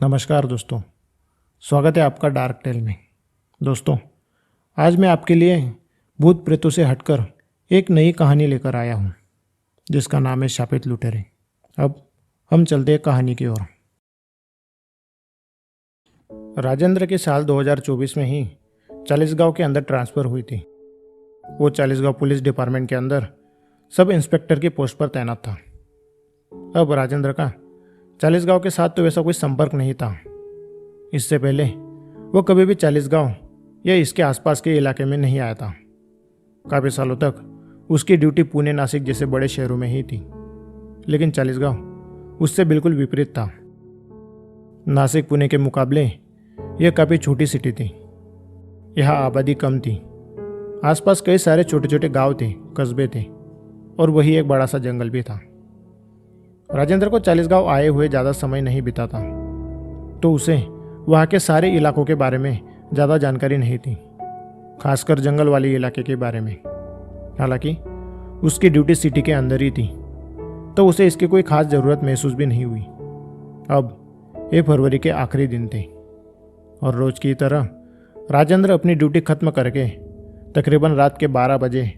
नमस्कार दोस्तों, स्वागत है आपका डार्क टेल में। दोस्तों, आज मैं आपके लिए भूत प्रेतों से हटकर एक नई कहानी लेकर आया हूँ जिसका नाम है शापित लुटेरे। अब हम चलते हैं कहानी की ओर। राजेंद्र के साल 2024 में ही चालीसगांव के अंदर ट्रांसफ़र हुई थी। वो चालीसगांव पुलिस डिपार्टमेंट के अंदर सब इंस्पेक्टर की पोस्ट पर तैनात था। अब राजेंद्र का चालीसगांव के साथ तो वैसा कोई संपर्क नहीं था। इससे पहले वो कभी भी चालीसगांव या इसके आसपास के इलाके में नहीं आया था। काफ़ी सालों तक उसकी ड्यूटी पुणे, नासिक जैसे बड़े शहरों में ही थी, लेकिन चालीसगांव उससे बिल्कुल विपरीत था। नासिक पुणे के मुकाबले यह काफ़ी छोटी सिटी थी। यहाँ आबादी कम थी। आसपास कई सारे छोटे छोटे गांव थे, कस्बे थे और वही एक बड़ा सा जंगल भी था। राजेंद्र को चालीसगांव आए हुए ज़्यादा समय नहीं बीता था, तो उसे वहाँ के सारे इलाकों के बारे में ज़्यादा जानकारी नहीं थी, खासकर जंगल वाले इलाके के बारे में। हालांकि उसकी ड्यूटी सिटी के अंदर ही थी, तो उसे इसकी कोई खास ज़रूरत महसूस भी नहीं हुई। अब 1 फरवरी के आखिरी दिन थे और रोज़ की तरह राजेंद्र अपनी ड्यूटी खत्म करके तकरीबन रात के 12 बजे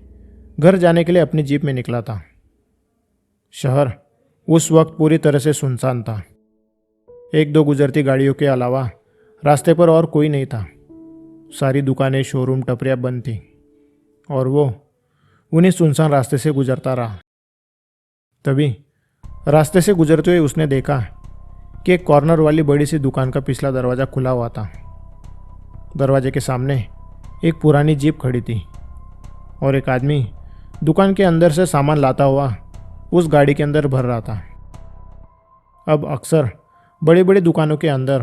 घर जाने के लिए अपनी जीप में निकला था। शहर उस वक्त पूरी तरह से सुनसान था। 1-2 गुजरती गाड़ियों के अलावा रास्ते पर और कोई नहीं था। सारी दुकानें, शोरूम, टपरियाँ बंद थी और वो उन्हीं सुनसान रास्ते से गुजरता रहा। तभी रास्ते से गुजरते हुए उसने देखा कि एक कॉर्नर वाली बड़ी सी दुकान का पिछला दरवाज़ा खुला हुआ था। दरवाजे के सामने एक पुरानी जीप खड़ी थी और एक आदमी दुकान के अंदर से सामान लाता हुआ उस गाड़ी के अंदर भर रहा था। अब अक्सर बड़ी बड़ी दुकानों के अंदर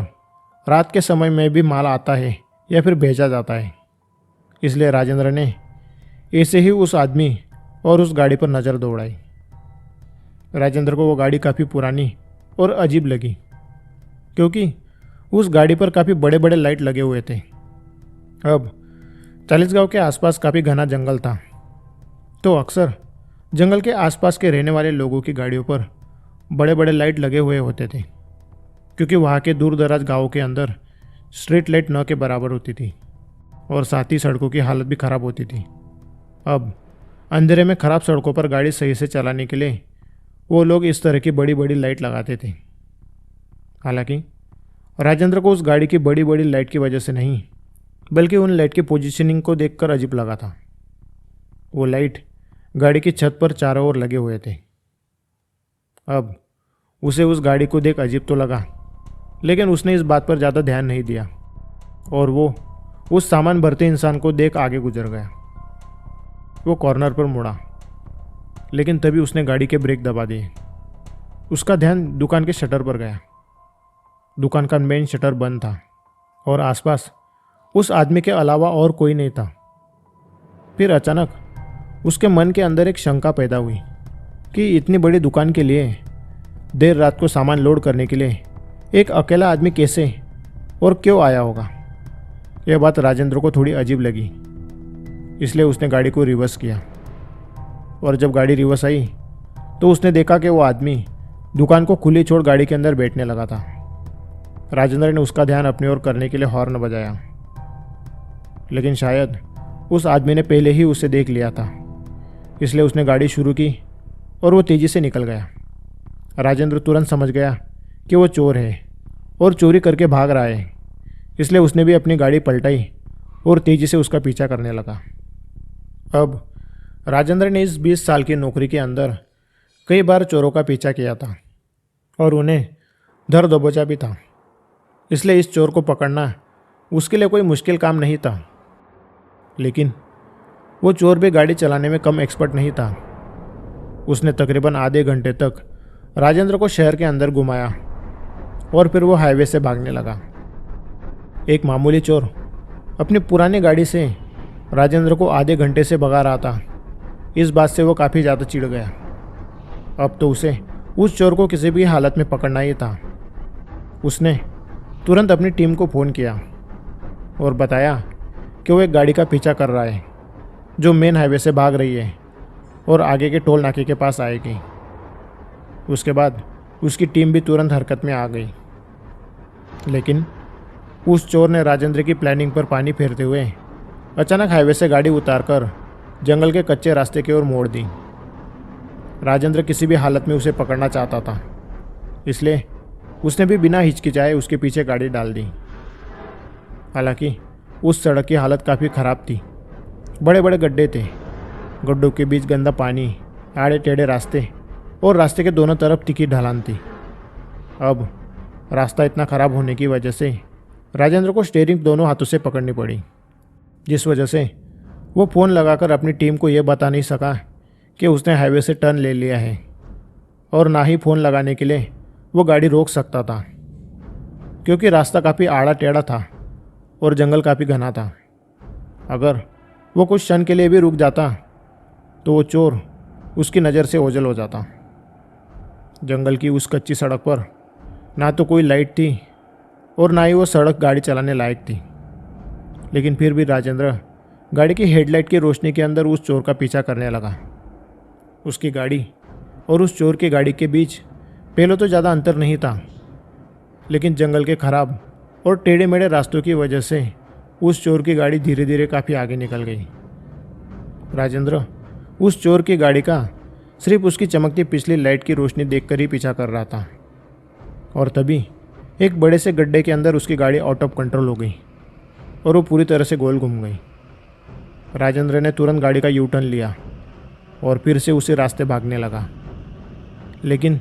रात के समय में भी माल आता है या फिर भेजा जाता है, इसलिए राजेंद्र ने ऐसे ही उस आदमी और उस गाड़ी पर नज़र दौड़ाई। राजेंद्र को वो गाड़ी काफ़ी पुरानी और अजीब लगी, क्योंकि उस गाड़ी पर काफ़ी बड़े बड़े लाइट लगे हुए थे। अब चालीसगांव के आसपास काफ़ी घना जंगल था, तो अक्सर जंगल के आसपास के रहने वाले लोगों की गाड़ियों पर बड़े बड़े लाइट लगे हुए होते थे, क्योंकि वहाँ के दूर दराज गाँवों के अंदर स्ट्रीट लाइट न के बराबर होती थी और साथ ही सड़कों की हालत भी ख़राब होती थी। अब अंधेरे में ख़राब सड़कों पर गाड़ी सही से चलाने के लिए वो लोग इस तरह की बड़ी बड़ी लाइट लगाते थे। हालांकि राजेंद्र को उस गाड़ी की बड़ी बड़ी लाइट की वजह से नहीं, बल्कि उन लाइट की पोजीशनिंग को देखकर अजीब लगा था। वो लाइट गाड़ी की छत पर चारों ओर लगे हुए थे। अब उसे उस गाड़ी को देख अजीब तो लगा, लेकिन उसने इस बात पर ज़्यादा ध्यान नहीं दिया और वो उस सामान भरते इंसान को देख आगे गुजर गया। वो कॉर्नर पर मुड़ा, लेकिन तभी उसने गाड़ी के ब्रेक दबा दिए। उसका ध्यान दुकान के शटर पर गया। दुकान का मेन शटर बंद था और आसपास उस आदमी के अलावा और कोई नहीं था। फिर अचानक उसके मन के अंदर एक शंका पैदा हुई कि इतनी बड़ी दुकान के लिए देर रात को सामान लोड करने के लिए एक अकेला आदमी कैसे और क्यों आया होगा। यह बात राजेंद्र को थोड़ी अजीब लगी, इसलिए उसने गाड़ी को रिवर्स किया और जब गाड़ी रिवर्स आई तो उसने देखा कि वो आदमी दुकान को खुली छोड़ गाड़ी के अंदर बैठने लगा था। राजेंद्र ने उसका ध्यान अपनी ओर करने के लिए हॉर्न बजाया, लेकिन शायद उस आदमी ने पहले ही उसे देख लिया था, इसलिए उसने गाड़ी शुरू की और वो तेज़ी से निकल गया। राजेंद्र तुरंत समझ गया कि वो चोर है और चोरी करके भाग रहा है, इसलिए उसने भी अपनी गाड़ी पलटाई और तेज़ी से उसका पीछा करने लगा। अब राजेंद्र ने इस 20 साल की नौकरी के अंदर कई बार चोरों का पीछा किया था और उन्हें धर दबोचा भी था, इसलिए इस चोर को पकड़ना उसके लिए कोई मुश्किल काम नहीं था। लेकिन वो चोर भी गाड़ी चलाने में कम एक्सपर्ट नहीं था। उसने तकरीबन आधे घंटे तक राजेंद्र को शहर के अंदर घुमाया और फिर वो हाईवे से भागने लगा। एक मामूली चोर अपनी पुरानी गाड़ी से राजेंद्र को आधे घंटे से भगा रहा था। इस बात से वो काफ़ी ज़्यादा चिढ़ गया। अब तो उसे उस चोर को किसी भी हालत में पकड़ना ही था। उसने तुरंत अपनी टीम को फ़ोन किया और बताया कि वो एक गाड़ी का पीछा कर रहा है जो मेन हाईवे से भाग रही है और आगे के टोल नाके के पास आएगी। उसके बाद उसकी टीम भी तुरंत हरकत में आ गई। लेकिन उस चोर ने राजेंद्र की प्लानिंग पर पानी फेरते हुए अचानक हाईवे से गाड़ी उतारकर जंगल के कच्चे रास्ते की ओर मोड़ दी। राजेंद्र किसी भी हालत में उसे पकड़ना चाहता था, इसलिए उसने भी बिना हिचकिचाए उसके पीछे गाड़ी डाल दी। हालांकि उस सड़क की हालत काफ़ी ख़राब थी। बड़े बड़े गड्ढे थे, गड्ढों के बीच गंदा पानी, आड़े टेढ़े रास्ते और रास्ते के दोनों तरफ तीखी ढलान थी। अब रास्ता इतना ख़राब होने की वजह से राजेंद्र को स्टीयरिंग दोनों हाथों से पकड़नी पड़ी, जिस वजह से वो फ़ोन लगाकर अपनी टीम को यह बता नहीं सका कि उसने हाईवे से टर्न ले लिया है, और ना ही फ़ोन लगाने के लिए वो गाड़ी रोक सकता था, क्योंकि रास्ता काफ़ी आड़ा टेढ़ा था और जंगल काफ़ी घना था। अगर वो कुछ क्षण के लिए भी रुक जाता तो वो चोर उसकी नज़र से ओझल हो जाता। जंगल की उस कच्ची सड़क पर ना तो कोई लाइट थी और ना ही वो सड़क गाड़ी चलाने लायक थी, लेकिन फिर भी राजेंद्र गाड़ी की हेडलाइट की रोशनी के अंदर उस चोर का पीछा करने लगा। उसकी गाड़ी और उस चोर की गाड़ी के बीच पहले तो ज़्यादा अंतर नहीं था, लेकिन जंगल के ख़राब और टेढ़े मेढ़े रास्तों की वजह से उस चोर की गाड़ी धीरे धीरे काफ़ी आगे निकल गई। राजेंद्र उस चोर की गाड़ी का सिर्फ उसकी चमकती पिछली लाइट की रोशनी देखकर ही पीछा कर रहा था, और तभी एक बड़े से गड्ढे के अंदर उसकी गाड़ी आउट ऑफ कंट्रोल हो गई और वो पूरी तरह से गोल घूम गई। राजेंद्र ने तुरंत गाड़ी का यू टर्न लिया और फिर से उसी रास्ते भागने लगा, लेकिन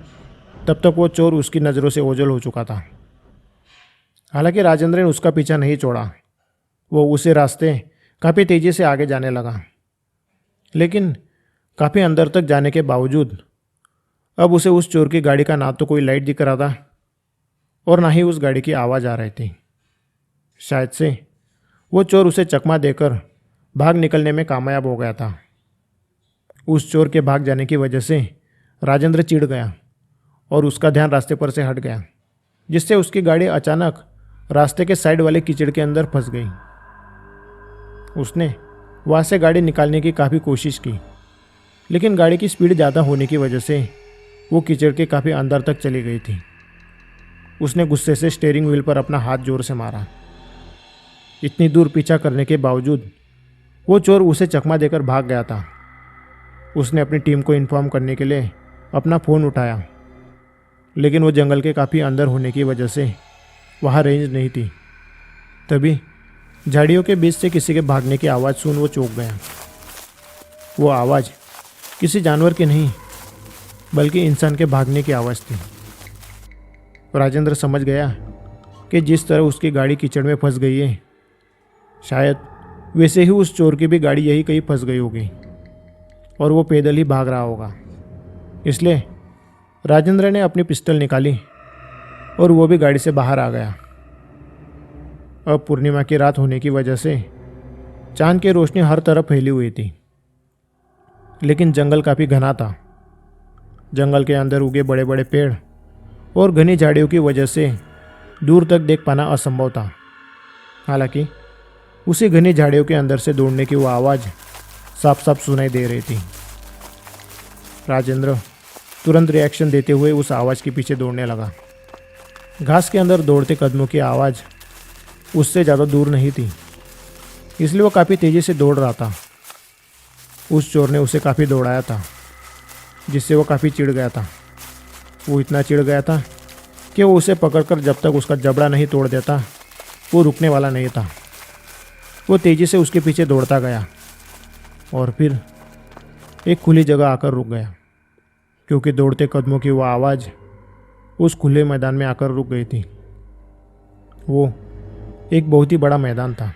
तब तक वो चोर उसकी नज़रों से ओझल हो चुका था। हालांकि राजेंद्र ने उसका पीछा नहीं छोड़ा, वो उसी रास्ते काफ़ी तेज़ी से आगे जाने लगा, लेकिन काफ़ी अंदर तक जाने के बावजूद अब उसे उस चोर की गाड़ी का ना तो कोई लाइट दिख रहा था और ना ही उस गाड़ी की आवाज़ आ रही थी। शायद से वो चोर उसे चकमा देकर भाग निकलने में कामयाब हो गया था। उस चोर के भाग जाने की वजह से राजेंद्र चिढ़ गया और उसका ध्यान रास्ते पर से हट गया, जिससे उसकी गाड़ी अचानक रास्ते के साइड वाले कीचड़ के अंदर फंस गई। उसने वहाँ से गाड़ी निकालने की काफ़ी कोशिश की, लेकिन गाड़ी की स्पीड ज़्यादा होने की वजह से वो कीचड़ के काफ़ी अंदर तक चली गई थी। उसने गुस्से से स्टीयरिंग व्हील पर अपना हाथ जोर से मारा। इतनी दूर पीछा करने के बावजूद वो चोर उसे चकमा देकर भाग गया था। उसने अपनी टीम को इन्फॉर्म करने के लिए अपना फ़ोन उठाया, लेकिन वो जंगल के काफ़ी अंदर होने की वजह से वहाँ रेंज नहीं थी। तभी झाड़ियों के बीच से किसी के भागने की आवाज़ सुन वो चौंक गया। वो आवाज़ किसी जानवर की नहीं बल्कि इंसान के भागने की आवाज़ थी। राजेंद्र समझ गया कि जिस तरह उसकी गाड़ी कीचड़ में फंस गई है, शायद वैसे ही उस चोर की भी गाड़ी यही कहीं फंस गई होगी और वो पैदल ही भाग रहा होगा। इसलिए राजेंद्र ने अपनी पिस्टल निकाली और वो भी गाड़ी से बाहर आ गया। अब पूर्णिमा की रात होने की वजह से चांद की रोशनी हर तरफ फैली हुई थी, लेकिन जंगल काफ़ी घना था। जंगल के अंदर उगे बड़े बड़े पेड़ और घनी झाड़ियों की वजह से दूर तक देख पाना असंभव था। हालांकि उसी घनी झाड़ियों के अंदर से दौड़ने की वो आवाज़ साफ साफ सुनाई दे रही थी। राजेंद्र तुरंत रिएक्शन देते हुए उस आवाज़ के पीछे दौड़ने लगा। घास के अंदर दौड़ते कदमों की आवाज़ उससे ज़्यादा दूर नहीं थी, इसलिए वो काफ़ी तेज़ी से दौड़ रहा था। उस चोर ने उसे काफ़ी दौड़ाया था, जिससे वो काफ़ी चिढ़ गया था। वो इतना चिढ़ गया था कि वो उसे पकड़कर जब तक उसका जबड़ा नहीं तोड़ देता वो रुकने वाला नहीं था। वो तेज़ी से उसके पीछे दौड़ता गया और फिर एक खुली जगह आकर रुक गया, क्योंकि दौड़ते कदमों की वो आवाज़ उस खुले मैदान में आकर रुक गई थी। वो एक बहुत ही बड़ा मैदान था।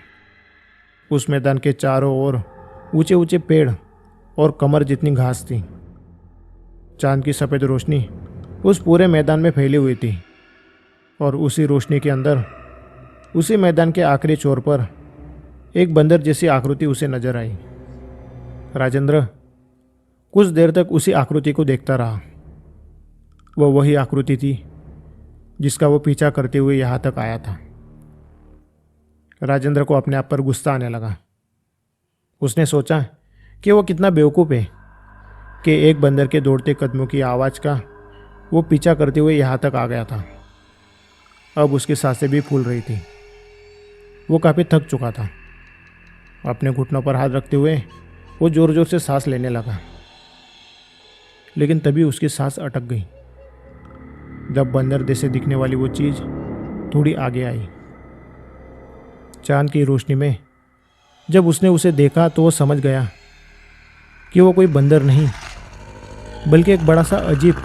उस मैदान के चारों ओर ऊंचे ऊंचे पेड़ और कमर जितनी घास थी। चांद की सफ़ेद रोशनी उस पूरे मैदान में फैली हुई थी और उसी रोशनी के अंदर उसी मैदान के आखिरी छोर पर एक बंदर जैसी आकृति उसे नजर आई। राजेंद्र कुछ देर तक उसी आकृति को देखता रहा। वह वही आकृति थी जिसका वो पीछा करते हुए यहाँ तक आया था। राजेंद्र को अपने आप पर गुस्सा आने लगा। उसने सोचा कि वो कितना बेवकूफ़ है कि एक बंदर के दौड़ते कदमों की आवाज़ का वो पीछा करते हुए यहाँ तक आ गया था। अब उसकी सांसें भी फूल रही थी। वो काफ़ी थक चुका था। अपने घुटनों पर हाथ रखते हुए वो ज़ोर ज़ोर से सांस लेने लगा, लेकिन तभी उसकी सांस अटक गई जब बंदर जैसे दिखने वाली वो चीज़ थोड़ी आगे आई। चांद की रोशनी में जब उसने उसे देखा तो वो समझ गया कि वो कोई बंदर नहीं बल्कि एक बड़ा सा अजीब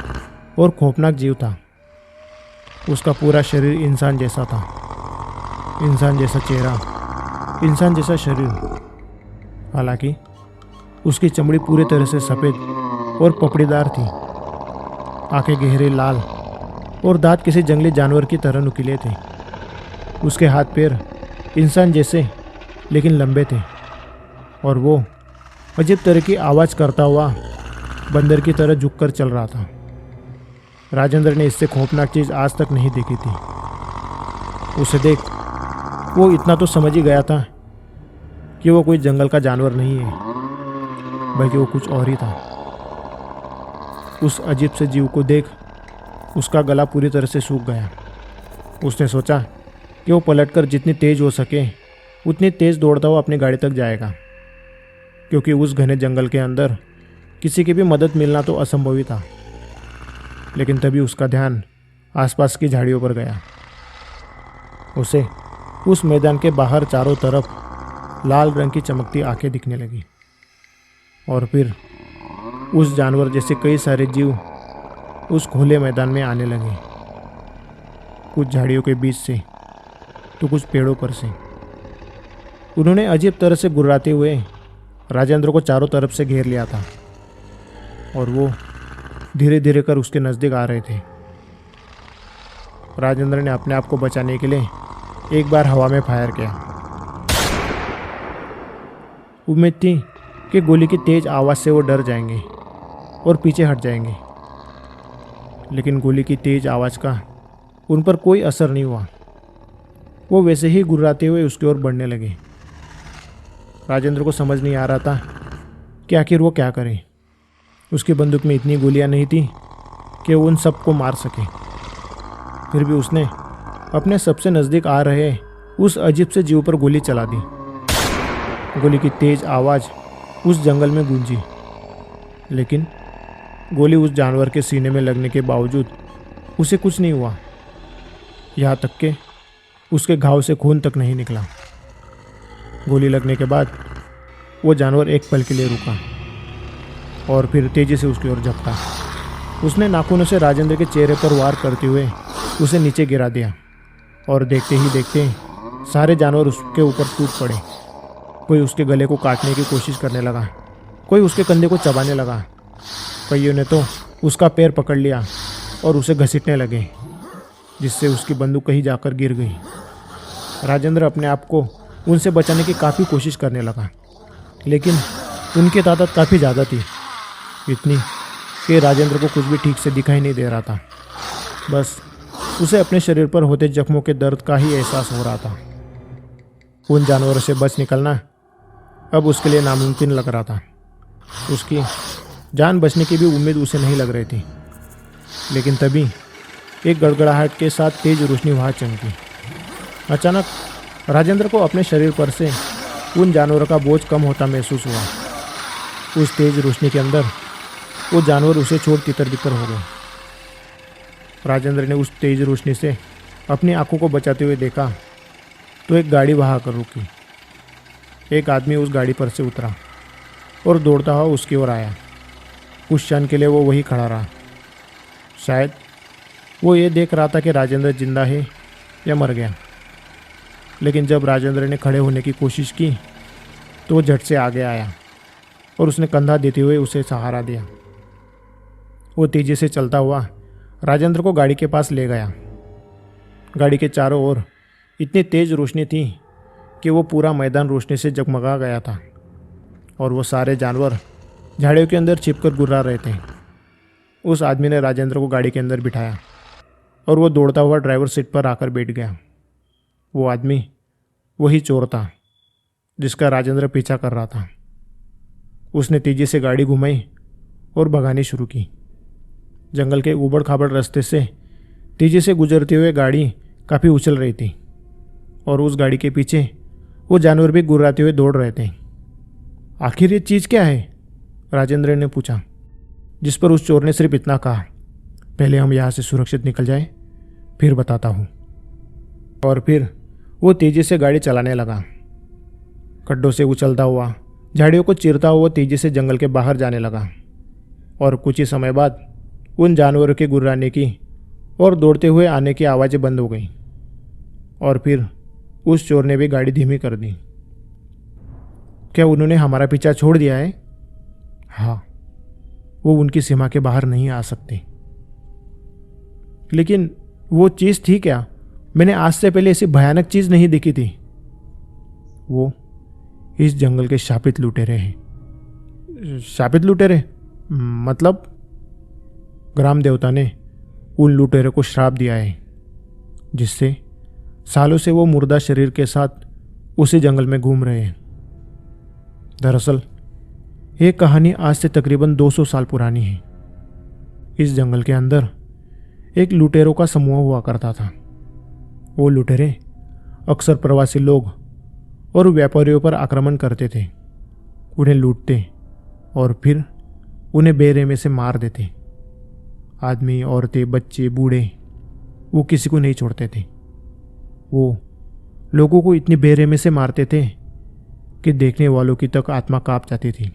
और खौफनाक जीव था। उसका पूरा शरीर इंसान जैसा था, इंसान जैसा चेहरा, इंसान जैसा शरीर। हालांकि उसकी चमड़ी पूरी तरह से सफ़ेद और पपड़ीदार थी। आंखें गहरे लाल और दांत किसी जंगली जानवर की तरह नुकीले थे। उसके हाथ पैर इंसान जैसे लेकिन लंबे थे और वो अजीब तरह की आवाज़ करता हुआ बंदर की तरह झुककर चल रहा था। राजेंद्र ने इससे खौफनाक चीज़ आज तक नहीं देखी थी। उसे देख वो इतना तो समझ ही गया था कि वो कोई जंगल का जानवर नहीं है, बल्कि वो कुछ और ही था। उस अजीब से जीव को देख उसका गला पूरी तरह से सूख गया। उसने सोचा कि वो पलटकर जितनी तेज़ हो सके उतनी तेज़ दौड़ता हुआ अपनी गाड़ी तक जाएगा, क्योंकि उस घने जंगल के अंदर किसी की भी मदद मिलना तो असंभव ही था। लेकिन तभी उसका ध्यान आसपास की झाड़ियों पर गया। उसे उस मैदान के बाहर चारों तरफ लाल रंग की चमकती आंखें दिखने लगी और फिर उस जानवर जैसे कई सारे जीव उस खुले मैदान में आने लगे, कुछ झाड़ियों के बीच से तो कुछ पेड़ों पर से। उन्होंने अजीब तरह से गुर्राते हुए राजेंद्र को चारों तरफ से घेर लिया था और वो धीरे धीरे कर उसके नज़दीक आ रहे थे। राजेंद्र ने अपने आप को बचाने के लिए एक बार हवा में फायर किया। उम्मीद थी कि गोली की तेज आवाज़ से वो डर जाएंगे और पीछे हट जाएंगे, लेकिन गोली की तेज आवाज़ का उन पर कोई असर नहीं हुआ। वो वैसे ही गुर्राते हुए उसकी ओर बढ़ने लगे। राजेंद्र को समझ नहीं आ रहा था कि आखिर वो क्या करे। उसकी बंदूक में इतनी गोलियां नहीं थी कि वो उन सबको मार सके। फिर भी उसने अपने सबसे नज़दीक आ रहे उस अजीब से जीव पर गोली चला दी। गोली की तेज आवाज़ उस जंगल में गूंजी, लेकिन गोली उस जानवर के सीने में लगने के बावजूद उसे कुछ नहीं हुआ। यहाँ तक कि उसके घाव से खून तक नहीं निकला। गोली लगने के बाद वो जानवर एक पल के लिए रुका और फिर तेजी से उसकी ओर झपटा। उसने नाखूनों से राजेंद्र के चेहरे पर वार करते हुए उसे नीचे गिरा दिया और देखते ही देखते सारे जानवर उसके ऊपर टूट पड़े। कोई उसके गले को काटने की कोशिश करने लगा, कोई उसके कंधे को चबाने लगा, कईयों ने तो उसका पैर पकड़ लिया और उसे घसीटने लगे, जिससे उसकी बंदूक कहीं जाकर गिर गई। राजेंद्र अपने आप को उनसे बचाने की काफ़ी कोशिश करने लगा, लेकिन उनकी ताकत काफ़ी ज़्यादा थी, इतनी कि राजेंद्र को कुछ भी ठीक से दिखाई नहीं दे रहा था। बस उसे अपने शरीर पर होते जख्मों के दर्द का ही एहसास हो रहा था। उन जानवरों से बच निकलना अब उसके लिए नामुमकिन लग रहा था। उसकी जान बचने की भी उम्मीद उसे नहीं लग रही थी। लेकिन तभी एक गड़गड़ाहट के साथ तेज रोशनी वहाँ चमकी। अचानक राजेंद्र को अपने शरीर पर से उन जानवरों का बोझ कम होता महसूस हुआ। उस तेज रोशनी के अंदर वो जानवर उसे छोड़ तितर बितर हो गए। राजेंद्र ने उस तेज रोशनी से अपनी आंखों को बचाते हुए देखा तो एक गाड़ी वहाँ आकर रुकी। एक आदमी उस गाड़ी पर से उतरा और दौड़ता हुआ उसकी ओर आया। कुछ क्षण के लिए वो वहीं खड़ा रहा। शायद वो ये देख रहा था कि राजेंद्र जिंदा है या मर गया। लेकिन जब राजेंद्र ने खड़े होने की कोशिश की तो वो झट से आगे आया और उसने कंधा देते हुए उसे सहारा दिया। वो तेज़ी से चलता हुआ राजेंद्र को गाड़ी के पास ले गया। गाड़ी के चारों ओर इतनी तेज़ रोशनी थी कि वो पूरा मैदान रोशनी से जगमगा गया था और वो सारे जानवर झाड़ियों के अंदर छिपकर गुर्रा रहे थे। उस आदमी ने राजेंद्र को गाड़ी के अंदर बिठाया और वो दौड़ता हुआ ड्राइवर सीट पर आकर बैठ गया। वो आदमी वही चोर था जिसका राजेंद्र पीछा कर रहा था। उसने तेजी से गाड़ी घुमाई और भगानी शुरू की। जंगल के ऊबड़ खाबड़ रास्ते से तेजी से गुजरते हुए गाड़ी काफ़ी उछल रही थी और उस गाड़ी के पीछे वो जानवर भी गुर्राते हुए दौड़ रहे थे। आखिर ये चीज़ क्या है? राजेंद्र ने पूछा, जिस पर उस चोर ने सिर्फ इतना कहा, पहले हम यहाँ से सुरक्षित निकल जाए, फिर बताता हूँ। और फिर वो तेज़ी से गाड़ी चलाने लगा। खड्डों से उछलता हुआ, झाड़ियों को चीरता हुआ तेज़ी से जंगल के बाहर जाने लगा। और कुछ ही समय बाद उन जानवरों के गुर्राने की और दौड़ते हुए आने की आवाज़ें बंद हो गईं। और फिर उस चोर ने भी गाड़ी धीमी कर दी। क्या उन्होंने हमारा पीछा छोड़ दिया है? हाँ, वो उनकी सीमा के बाहर नहीं आ सकते। लेकिन वो चीज़ थी क्या? मैंने आज से पहले ऐसी भयानक चीज़ नहीं देखी थी। वो इस जंगल के शापित लुटेरे हैं। शापित लुटेरे? मतलब? ग्राम देवता ने उन लुटेरों को श्राप दिया है, जिससे सालों से वो मुर्दा शरीर के साथ उसी जंगल में घूम रहे हैं। दरअसल ये कहानी आज से तकरीबन 200 साल पुरानी है। इस जंगल के अंदर एक लुटेरों का समूह हुआ करता था। वो लुटेरे अक्सर प्रवासी लोग और व्यापारियों पर आक्रमण करते थे, उन्हें लूटते और फिर उन्हें बेरहमी से मार देते। आदमी, औरतें, बच्चे, बूढ़े, वो किसी को नहीं छोड़ते थे। वो लोगों को इतनी बेरहमी से मारते थे कि देखने वालों की तक आत्मा कांप जाती थी।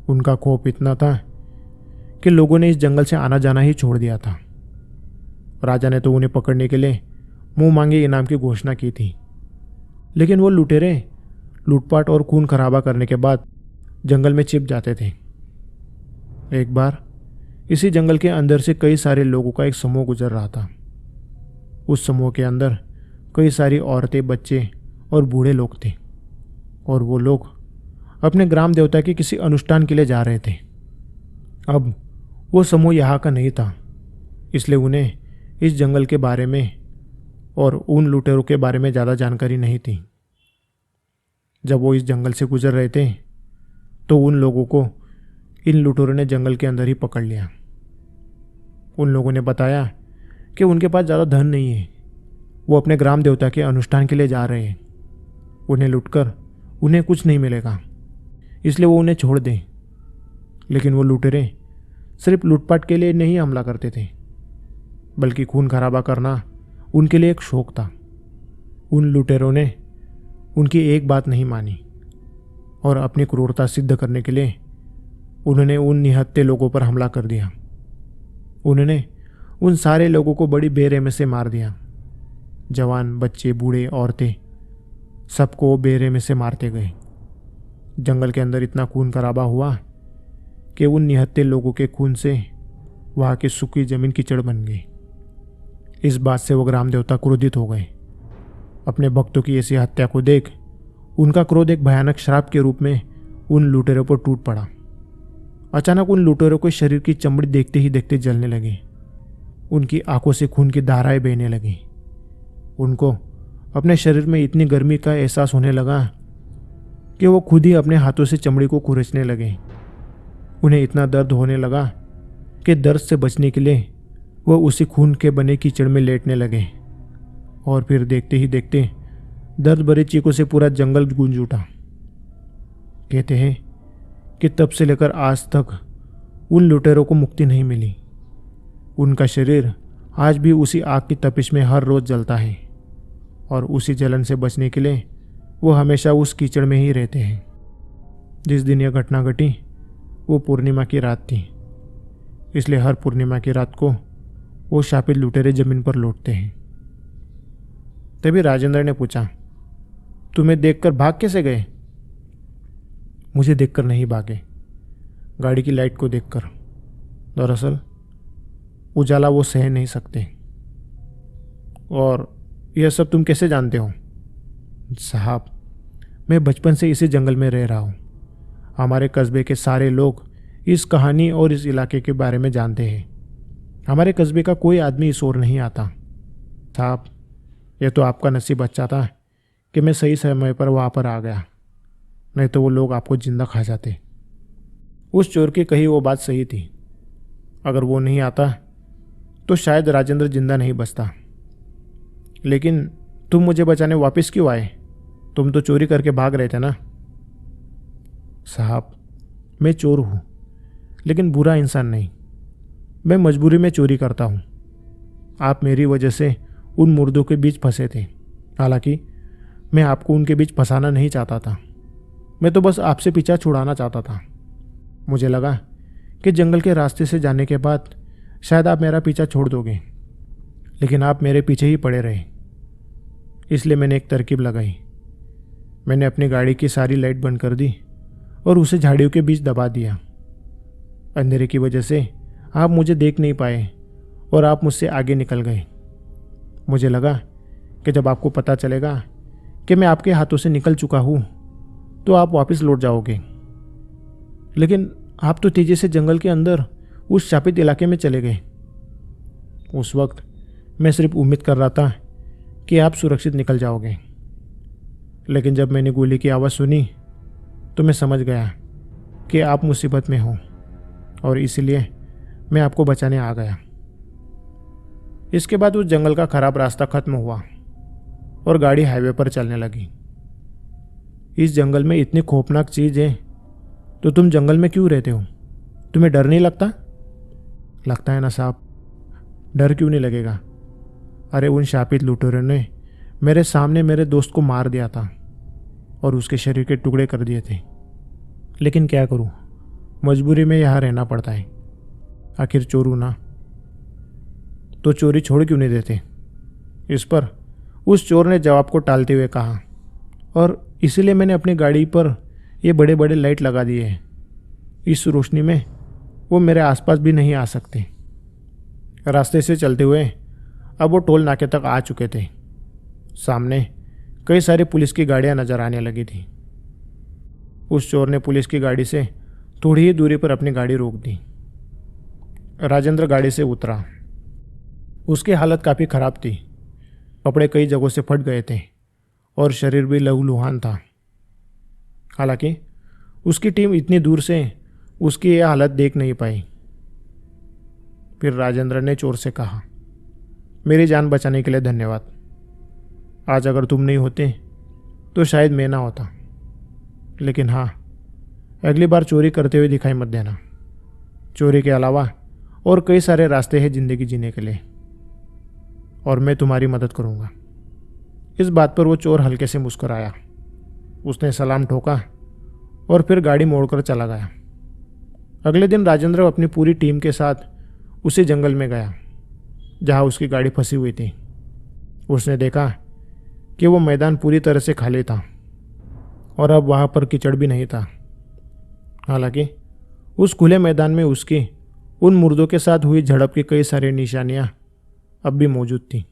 उनका खौफ इतना था कि लोगों ने इस जंगल से आना जाना ही छोड़ दिया था। राजा ने तो उन्हें पकड़ने के लिए मुंह मांगे इनाम की घोषणा की थी, लेकिन वो लुटेरे लूटपाट और खून खराबा करने के बाद जंगल में छिप जाते थे। एक बार इसी जंगल के अंदर से कई सारे लोगों का एक समूह गुजर रहा था। उस समूह के अंदर कई सारी औरतें, बच्चे और बूढ़े लोग थे, और वो लोग अपने ग्राम देवता के किसी अनुष्ठान के लिए जा रहे थे। अब वो समूह यहाँ का नहीं था, इसलिए उन्हें इस जंगल के बारे में और उन लुटेरों के बारे में ज़्यादा जानकारी नहीं थी। जब वो इस जंगल से गुजर रहे थे तो उन लोगों को इन लुटेरों ने जंगल के अंदर ही पकड़ लिया। उन लोगों ने बताया कि उनके पास ज़्यादा धन नहीं है, वो अपने ग्राम देवता के अनुष्ठान के लिए जा रहे हैं। उन्हें लूटकर उन्हें कुछ नहीं मिलेगा, इसलिए वो उन्हें छोड़ दें। लेकिन वो लुटेरे सिर्फ लूटपाट के लिए नहीं हमला करते थे, बल्कि खून खराबा करना उनके लिए एक शौक था। उन लुटेरों ने उनकी एक बात नहीं मानी और अपनी क्रूरता सिद्ध करने के लिए उन्होंने उन निहत्थे लोगों पर हमला कर दिया। उन्होंने उन सारे लोगों को बड़ी बेरहमी से मार दिया। जवान, बच्चे, बूढ़े, औरतें, सबको बेरहमी से मारते गए। जंगल के अंदर इतना खून खराबा हुआ कि उन निहत्थे लोगों के खून से वहाँ की सूखी जमीन कीचड़ बन गई। इस बात से वो ग्राम देवता क्रोधित हो गए। अपने भक्तों की ऐसी हत्या को देख उनका क्रोध एक भयानक श्राप के रूप में उन लुटेरों पर टूट पड़ा। अचानक उन लुटेरों को शरीर की चमड़ी देखते ही देखते जलने लगी। उनकी आंखों से खून की धाराएं बहने लगी। उनको अपने शरीर में इतनी गर्मी का एहसास होने लगा कि वो खुद ही अपने हाथों से चमड़ी को खुरचने लगे। उन्हें इतना दर्द होने लगा कि दर्द से बचने के लिए वो उसी खून के बने कीचड़ में लेटने लगे। और फिर देखते ही देखते दर्द भरी चीखों से पूरा जंगल गूंज उठा। कहते हैं कि तब से लेकर आज तक उन लुटेरों को मुक्ति नहीं मिली। उनका शरीर आज भी उसी आग की तपिश में हर रोज जलता है, और उसी जलन से बचने के लिए वो हमेशा उस कीचड़ में ही रहते हैं। जिस दिन यह घटना घटी वो पूर्णिमा की रात थी, इसलिए हर पूर्णिमा की रात को वो शापित लुटेरे जमीन पर लौटते हैं। तभी राजेंद्र ने पूछा, तुम्हें देखकर भाग कैसे गए? मुझे देखकर नहीं भागे, गाड़ी की लाइट को देखकर। दरअसल उजाला वो सह नहीं सकते। और यह सब तुम कैसे जानते हो? साहब, मैं बचपन से इसी जंगल में रह रहा हूँ। हमारे कस्बे के सारे लोग इस कहानी और इस इलाके के बारे में जानते हैं। हमारे कस्बे का कोई आदमी इस ओर नहीं आता। साहब, यह तो आपका नसीब अच्छा था कि मैं सही समय पर वहाँ पर आ गया, नहीं तो वो लोग आपको जिंदा खा जाते। उस चोर की कही वो बात सही थी। अगर वो नहीं आता तो शायद राजेंद्र जिंदा नहीं बचता। लेकिन तुम मुझे बचाने वापस क्यों आए? तुम तो चोरी करके भाग रहे थे ना? साहब, मैं चोर हूँ, लेकिन बुरा इंसान नहीं। मैं मजबूरी में चोरी करता हूँ। आप मेरी वजह से उन मुर्दों के बीच फंसे थे। हालांकि मैं आपको उनके बीच फंसाना नहीं चाहता था। मैं तो बस आपसे पीछा छुड़ाना चाहता था। मुझे लगा कि जंगल के रास्ते से जाने के बाद शायद आप मेरा पीछा छोड़ दोगे, लेकिन आप मेरे पीछे ही पड़े रहे। इसलिए मैंने एक तरकीब लगाई। मैंने अपनी गाड़ी की सारी लाइट बंद कर दी और उसे झाड़ियों के बीच दबा दिया। अंधेरे की वजह से आप मुझे देख नहीं पाए और आप मुझसे आगे निकल गए। मुझे लगा कि जब आपको पता चलेगा कि मैं आपके हाथों से निकल चुका हूँ तो आप वापस लौट जाओगे। लेकिन आप तो तेजी से जंगल के अंदर उस शापित इलाके में चले गए। उस वक्त मैं सिर्फ उम्मीद कर रहा था कि आप सुरक्षित निकल जाओगे, लेकिन जब मैंने गोली की आवाज़ सुनी तो मैं समझ गया कि आप मुसीबत में हो और इसलिए मैं आपको बचाने आ गया। इसके बाद उस जंगल का खराब रास्ता खत्म हुआ और गाड़ी हाईवे पर चलने लगी। इस जंगल में इतनी खौफनाक चीज़ है तो तुम जंगल में क्यों रहते हो? तुम्हें डर नहीं लगता? लगता है ना साहब, डर क्यों नहीं लगेगा? अरे उन शापित लुटेरों ने मेरे सामने मेरे दोस्त को मार दिया था और उसके शरीर के टुकड़े कर दिए थे। लेकिन क्या करूं, मजबूरी में यहाँ रहना पड़ता है। आखिर चोर हूं ना, तो चोरी छोड़ क्यों नहीं देते? इस पर उस चोर ने जवाब को टालते हुए कहा, और इसीलिए मैंने अपनी गाड़ी पर ये बड़े बड़े लाइट लगा दिए हैं। इस रोशनी में वो मेरे आसपास भी नहीं आ सकते। रास्ते से चलते हुए अब वो टोल नाके तक आ चुके थे। सामने कई सारी पुलिस की गाड़ियां नजर आने लगी थी। उस चोर ने पुलिस की गाड़ी से थोड़ी ही दूरी पर अपनी गाड़ी रोक दी। राजेंद्र गाड़ी से उतरा। उसकी हालत काफ़ी ख़राब थी। कपड़े कई जगहों से फट गए थे और शरीर भी लहूलुहान था। हालांकि उसकी टीम इतनी दूर से उसकी यह हालत देख नहीं पाई। फिर राजेंद्र ने चोर से कहा, मेरी जान बचाने के लिए धन्यवाद। आज अगर तुम नहीं होते तो शायद मैं ना होता। लेकिन हाँ, अगली बार चोरी करते हुए दिखाई मत देना। चोरी के अलावा और कई सारे रास्ते हैं ज़िंदगी जीने के लिए, और मैं तुम्हारी मदद करूँगा। इस बात पर वो चोर हल्के से मुस्कुराया। उसने सलाम ठोका और फिर गाड़ी मोड़कर चला गया। अगले दिन राजेंद्र अपनी पूरी टीम के साथ उसी जंगल में गया जहाँ उसकी गाड़ी फंसी हुई थी। उसने देखा कि वो मैदान पूरी तरह से खाली था और अब वहाँ पर कीचड़ भी नहीं था। हालांकि उस खुले मैदान में उसकी उन मुर्दों के साथ हुई झड़प की कई सारी निशानियाँ अब भी मौजूद थीं।